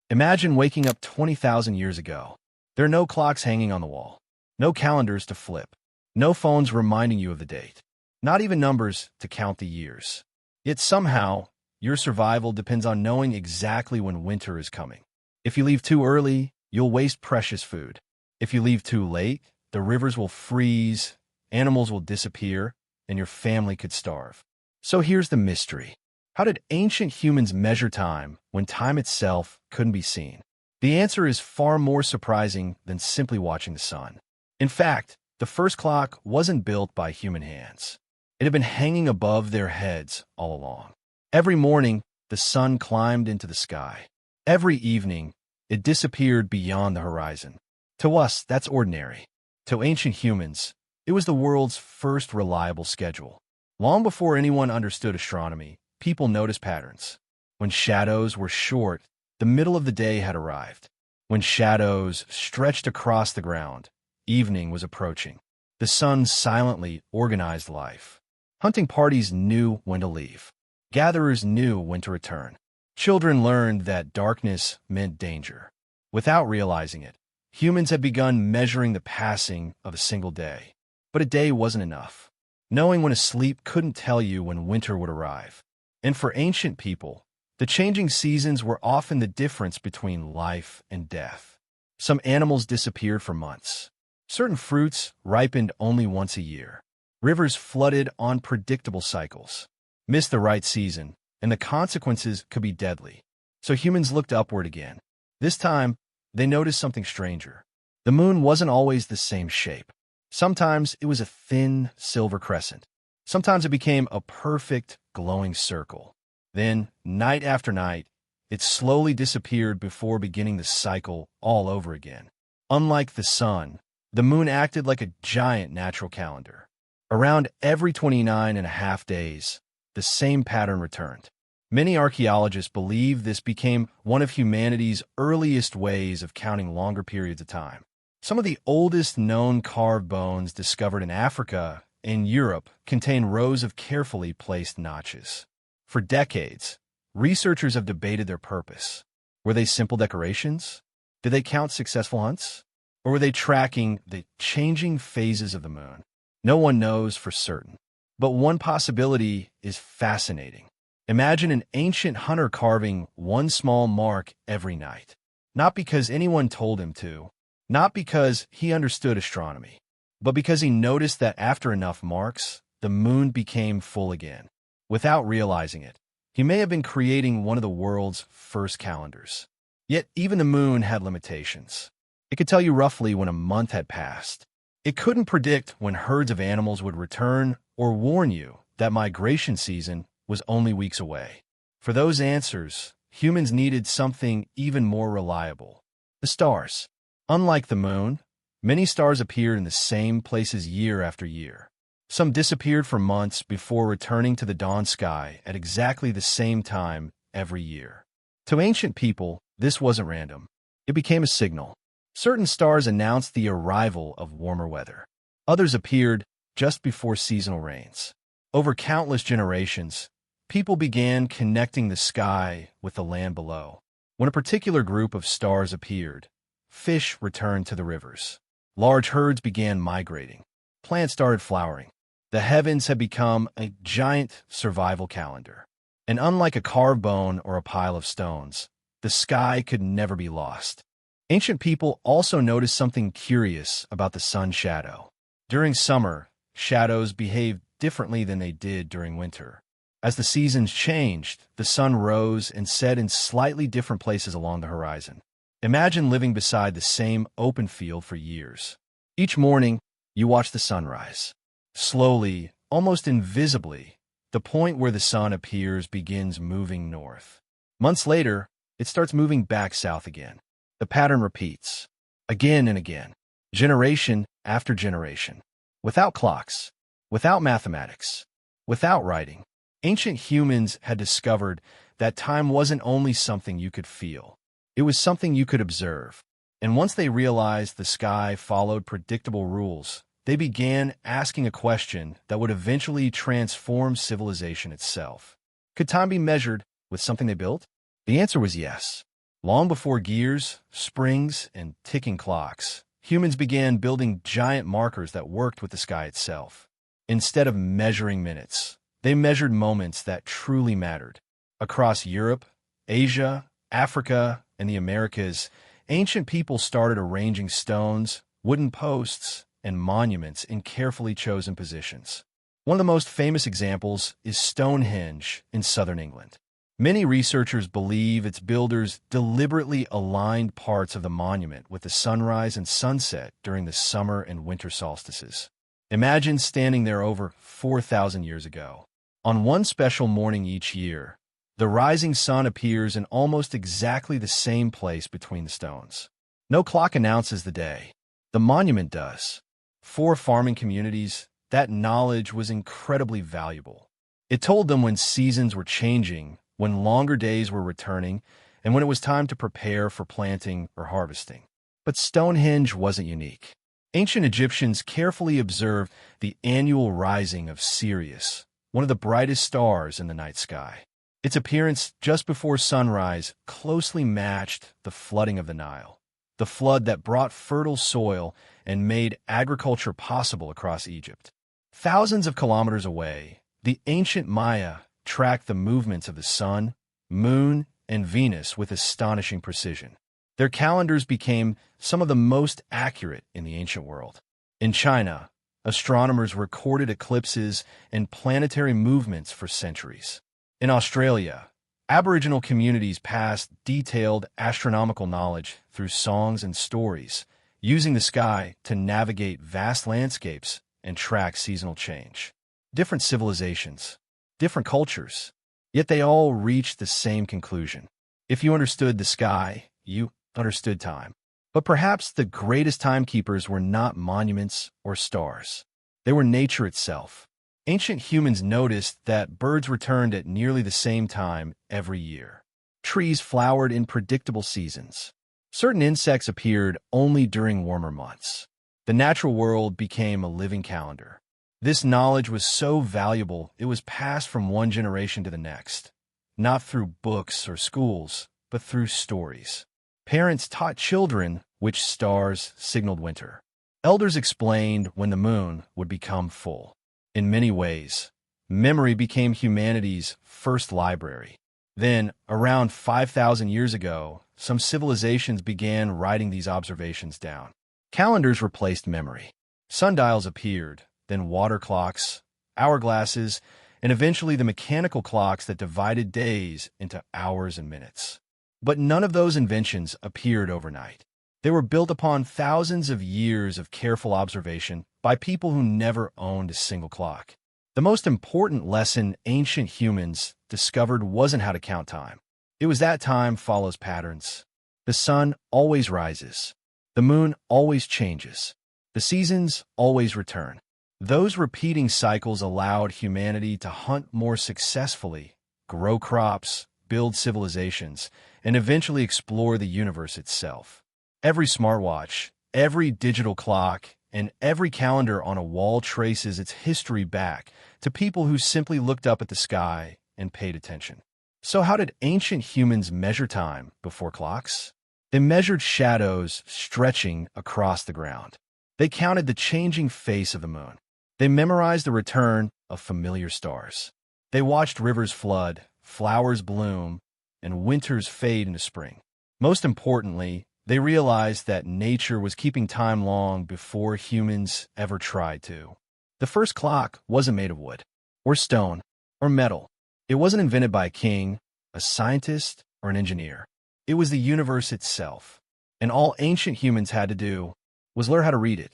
Imagine waking up 20,000 years ago. There are no clocks hanging on the wall, no calendars to flip, no phones reminding you of the date, not even numbers to count the years. Yet somehow, your survival depends on knowing exactly when winter is coming. If you leave too early, you'll waste precious food. If you leave too late, the rivers will freeze, animals will disappear, and your family could starve. So here's the mystery. How did ancient humans measure time when time itself couldn't be seen? The answer is far more surprising than simply watching the sun. In fact, the first clock wasn't built by human hands. It had been hanging above their heads all along. Every morning, the sun climbed into the sky. Every evening, it disappeared beyond the horizon. To us, that's ordinary. To ancient humans, it was the world's first reliable schedule. Long before anyone understood astronomy, people noticed patterns. When shadows were short, the middle of the day had arrived. When shadows stretched across the ground, evening was approaching. The sun silently organized life. Hunting parties knew when to leave. Gatherers knew when to return. Children learned that darkness meant danger. Without realizing it, humans had begun measuring the passing of a single day. But a day wasn't enough. Knowing when to sleep couldn't tell you when winter would arrive. And for ancient people, the changing seasons were often the difference between life and death. Some animals disappeared for months. Certain fruits ripened only once a year. Rivers flooded on predictable cycles. Missed the right season, and the consequences could be deadly. So humans looked upward again. This time, they noticed something stranger. The moon wasn't always the same shape. Sometimes it was a thin silver crescent. Sometimes it became a perfect, glowing circle. Then, night after night, it slowly disappeared before beginning the cycle all over again. Unlike the sun, the moon acted like a giant natural calendar. Around every 29.5 days, the same pattern returned. Many archaeologists believe this became one of humanity's earliest ways of counting longer periods of time. Some of the oldest known carved bones discovered in Africa and Europe contain rows of carefully placed notches. For decades, researchers have debated their purpose. Were they simple decorations? Did they count successful hunts? Or were they tracking the changing phases of the moon? No one knows for certain. But one possibility is fascinating. Imagine an ancient hunter carving one small mark every night. Not because anyone told him to, not because he understood astronomy, but because he noticed that after enough marks, the moon became full again. Without realizing it, he may have been creating one of the world's first calendars. Yet even the moon had limitations. It could tell you roughly when a month had passed. It couldn't predict when herds of animals would return or warn you that migration season was only weeks away. For those answers, humans needed something even more reliable: the stars. Unlike the moon, many stars appeared in the same places year after year. Some disappeared for months before returning to the dawn sky at exactly the same time every year. To ancient people, this wasn't random. It became a signal. Certain stars announced the arrival of warmer weather. Others appeared just before seasonal rains. Over countless generations, people began connecting the sky with the land below. When a particular group of stars appeared, fish returned to the rivers. Large herds began migrating. Plants started flowering. The heavens had become a giant survival calendar. And unlike a carved bone or a pile of stones, the sky could never be lost. Ancient people also noticed something curious about the sun's shadow. During summer, shadows behaved differently than they did during winter. As the seasons changed, the sun rose and set in slightly different places along the horizon. Imagine living beside the same open field for years. Each morning, you watch the sunrise. Slowly, almost invisibly, the point where the sun appears begins moving north. Months later, it starts moving back south again. The pattern repeats, again and again, generation after generation. Without clocks, without mathematics, without writing, ancient humans had discovered that time wasn't only something you could feel. It was something you could observe. And once they realized the sky followed predictable rules, they began asking a question that would eventually transform civilization itself. Could time be measured with something they built? The answer was yes. Long before gears, springs, and ticking clocks, humans began building giant markers that worked with the sky itself. Instead of measuring minutes, they measured moments that truly mattered. Across Europe, Asia, Africa, and the Americas, ancient people started arranging stones, wooden posts, and monuments in carefully chosen positions. One of the most famous examples is Stonehenge in southern England. Many researchers believe its builders deliberately aligned parts of the monument with the sunrise and sunset during the summer and winter solstices. Imagine standing there over 4,000 years ago. On one special morning each year, the rising sun appears in almost exactly the same place between the stones. No clock announces the day. The monument does. For farming communities, that knowledge was incredibly valuable. It told them when seasons were changing, when longer days were returning, and when it was time to prepare for planting or harvesting. But Stonehenge wasn't unique. Ancient Egyptians carefully observed the annual rising of Sirius, one of the brightest stars in the night sky. Its appearance just before sunrise closely matched the flooding of the Nile, the flood that brought fertile soil and made agriculture possible across Egypt. Thousands of kilometers away, the ancient Maya tracked the movements of the sun, moon, and Venus with astonishing precision. Their calendars became some of the most accurate in the ancient world. In China, astronomers recorded eclipses and planetary movements for centuries. In Australia, Aboriginal communities passed detailed astronomical knowledge through songs and stories, using the sky to navigate vast landscapes and track seasonal change. Different civilizations, different cultures, yet they all reached the same conclusion. If you understood the sky, you understood time. But perhaps the greatest timekeepers were not monuments or stars. They were nature itself. Ancient humans noticed that birds returned at nearly the same time every year. Trees flowered in predictable seasons. Certain insects appeared only during warmer months. The natural world became a living calendar. This knowledge was so valuable it was passed from one generation to the next, not through books or schools, but through stories. Parents taught children which stars signaled winter. Elders explained when the moon would become full. In many ways, memory became humanity's first library. Then, around 5,000 years ago, some civilizations began writing these observations down. Calendars replaced memory. Sundials appeared, then water clocks, hourglasses, and eventually the mechanical clocks that divided days into hours and minutes. But none of those inventions appeared overnight. They were built upon thousands of years of careful observation by people who never owned a single clock. The most important lesson ancient humans discovered wasn't how to count time. It was that time follows patterns. The sun always rises. The moon always changes. The seasons always return. Those repeating cycles allowed humanity to hunt more successfully, grow crops, build civilizations, and eventually explore the universe itself. Every smartwatch, every digital clock, and every calendar on a wall traces its history back to people who simply looked up at the sky and paid attention. So how did ancient humans measure time before clocks? They measured shadows stretching across the ground. They counted the changing face of the moon. They memorized the return of familiar stars. They watched rivers flood, flowers bloom, and winters fade into spring. Most importantly, they realized that nature was keeping time long before humans ever tried to. The first clock wasn't made of wood, or stone, or metal. It wasn't invented by a king, a scientist, or an engineer. It was the universe itself. And all ancient humans had to do was learn how to read it.